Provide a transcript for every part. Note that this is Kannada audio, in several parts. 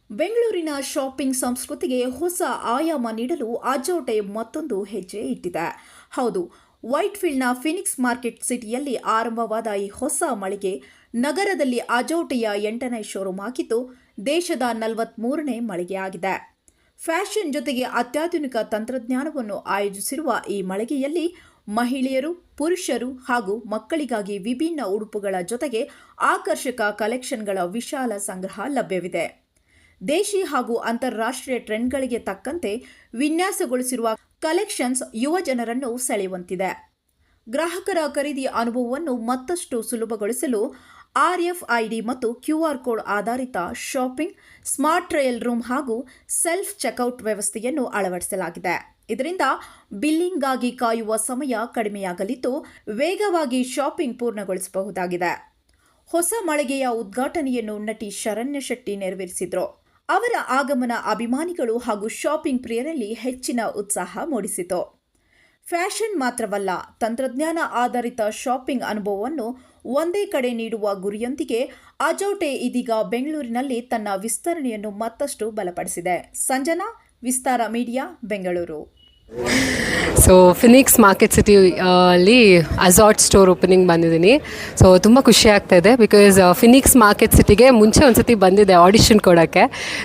ಬೆಂಗಳೂರಿನ ಶಾಪಿಂಗ್ ಸಂಸ್ಕೃತಿಗೆ ಹೊಸ ಆಯಾಮ ನೀಡಲು ಅಜೋಟೆ ಮತ್ತೊಂದು ಹೆಜ್ಜೆ ಇಟ್ಟಿದೆ. ಹೌದು, ವೈಟ್ಫೀಲ್ಡ್ನ ಫಿನಿಕ್ಸ್ ಮಾರ್ಕೆಟ್ ಸಿಟಿಯಲ್ಲಿ ಆರಂಭವಾದ ಈ ಹೊಸ ಮಳಿಗೆ ನಗರದಲ್ಲಿ ಅಜೋಟೆಯ 8ನೇ ಶೋರೂಮ್ ಆಗಿದ್ದು, ದೇಶದ 43ನೇ ಮಳಿಗೆಯಾಗಿದೆ. ಫ್ಯಾಷನ್ ಜೊತೆಗೆ ಅತ್ಯಾಧುನಿಕ ತಂತ್ರಜ್ಞಾನವನ್ನು ಆಯೋಜಿಸಿರುವ ಈ ಮಳಿಗೆಯಲ್ಲಿ ಮಹಿಳೆಯರು, ಪುರುಷರು ಹಾಗೂ ಮಕ್ಕಳಿಗಾಗಿ ವಿಭಿನ್ನ ಉಡುಪುಗಳ ಜೊತೆಗೆ ಆಕರ್ಷಕ ಕಲೆಕ್ಷನ್ಗಳ ವಿಶಾಲ ಸಂಗ್ರಹ ಲಭ್ಯವಿದೆ. ದೇಶಿ ಹಾಗೂ ಅಂತಾರಾಷ್ಟ್ರೀಯ ಟ್ರೆಂಡ್ಗಳಿಗೆ ತಕ್ಕಂತೆ ವಿನ್ಯಾಸಗೊಳಿಸಿರುವ ಕಲೆಕ್ಷನ್ಸ್ ಯುವ ಜನರನ್ನು ಸೆಳೆಯುವಂತಿದೆ. ಗ್ರಾಹಕರ ಖರೀದಿ ಅನುಭವವನ್ನು ಮತ್ತಷ್ಟು ಸುಲಭಗೊಳಿಸಲು RFID ಮತ್ತು QR ಕೋಡ್ ಆಧಾರಿತ ಶಾಪಿಂಗ್, ಸ್ಮಾರ್ಟ್ ಟ್ರಯಲ್ ರೂಮ್ ಹಾಗೂ ಸೆಲ್ಫ್ ಚೆಕ್ಔಟ್ ವ್ಯವಸ್ಥೆಯನ್ನು ಅಳವಡಿಸಲಾಗಿದೆ. ಇದರಿಂದ ಬಿಲ್ಲಿಂಗ್ಗಾಗಿ ಕಾಯುವ ಸಮಯ ಕಡಿಮೆಯಾಗಲಿದ್ದು, ವೇಗವಾಗಿ ಶಾಪಿಂಗ್ ಪೂರ್ಣಗೊಳಿಸಬಹುದಾಗಿದೆ. ಹೊಸ ಮಳಿಗೆಯ ಉದ್ಘಾಟನೆಯನ್ನು ನಟಿ ಶರಣ್ಯ ಶೆಟ್ಟಿ ನೆರವೇರಿಸಿದರು. ಅವರ ಆಗಮನ ಅಭಿಮಾನಿಗಳು ಹಾಗೂ ಶಾಪಿಂಗ್ ಪ್ರಿಯರಲ್ಲಿ ಹೆಚ್ಚಿನ ಉತ್ಸಾಹ ಮೂಡಿಸಿತು. ಫ್ಯಾಷನ್ ಮಾತ್ರವಲ್ಲ, ತಂತ್ರಜ್ಞಾನ ಆಧಾರಿತ ಶಾಪಿಂಗ್ ಅನುಭವವನ್ನು ಒಂದೇ ಕಡೆ ನೀಡುವ ಗುರಿಯೊಂದಿಗೆ ಅಜೋಟೆ ಇದೀಗ ಬೆಂಗಳೂರಿನಲ್ಲಿ ತನ್ನ ವಿಸ್ತರಣೆಯನ್ನು ಮತ್ತಷ್ಟು ಬಲಪಡಿಸಿದೆ. Sanjana, Vistara Media, Bengaluru. So Phoenix Market City ಅಲ್ಲಿ ಅಜಾಟ್ ಸ್ಟೋರ್ ಓಪನಿಂಗ್ ಬಂದಿದ್ದೀನಿ. ಸೊ ತುಂಬ ಖುಷಿ ಆಗ್ತಾ ಇದೆ. ಬಿಕಾಸ್ ಫಿನಿಕ್ಸ್ ಮಾರ್ಕೆಟ್ ಸಿಟಿಗೆ ಮುಂಚೆ ಒಂದು ಸತಿ ಬಂದಿದೆ ಆಡಿಷನ್ ಕೊಡೋಕ್ಕೆ.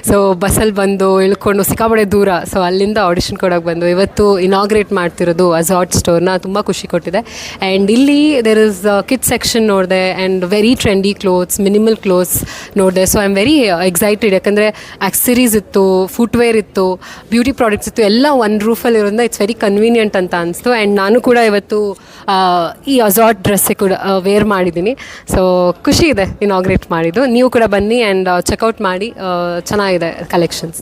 ಸೊ ಬಸ್ಸಲ್ಲಿ ಬಂದು ಇಳ್ಕೊಂಡು ಸಿಕ್ಕಾಪಟ್ಟೆ ದೂರ, ಸೊ ಅಲ್ಲಿಂದ ಆಡಿಷನ್ ಕೊಡೋಕ್ಕೆ ಬಂದು ಇವತ್ತು ಇನಾಗ್ರೇಟ್ ಮಾಡ್ತಿರೋದು ಅಜಾಟ್ ಸ್ಟೋರ್ನ ತುಂಬ ಖುಷಿ ಕೊಟ್ಟಿದೆ. ಆ್ಯಂಡ್ ಇಲ್ಲಿ ದೇರ್ ಇಸ್ ಕಿಡ್ಸ್ ಸೆಕ್ಷನ್ ನೋಡಿದೆ and very trendy clothes, minimal clothes ನೋಡಿದೆ. So I am very excited. ಯಾಕಂದರೆ ಆಕ್ಸರೀಸ್ ಇತ್ತು, ಫುಟ್ವೇರ್ ಇತ್ತು, ಬ್ಯೂಟಿ ಪ್ರಾಡಕ್ಟ್ಸ್ ಇತ್ತು, ಎಲ್ಲ ಒಂದು ರೂಫಲ್ಲಿ ಇರೋದ್ರಿಂದ ಇಟ್ಸ್ ವೆರಿ ಕನ್ವೀನಿಯಂಟ್ ಅಂತ ಅನಿಸ್ತು. ಆ್ಯಂಡ್ ನಾನು ಕೂಡ ಇವತ್ತು ಈ ಅಜಾಟ್ ಡ್ರೆಸ್ಸೇ ಕೂಡ ವೇರ್ ಮಾಡಿದ್ದೀನಿ. ಸೊ ಖುಷಿ ಇದೆ ಇನಾಗ್ರೇಟ್ ಮಾಡಿದ್ದು. ನೀವು ಕೂಡ ಬನ್ನಿ ಆ್ಯಂಡ್ ಚೆಕ್ಔಟ್ ಮಾಡಿ, ಚೆನ್ನಾಗಿದೆ ಕಲೆಕ್ಷನ್ಸ್.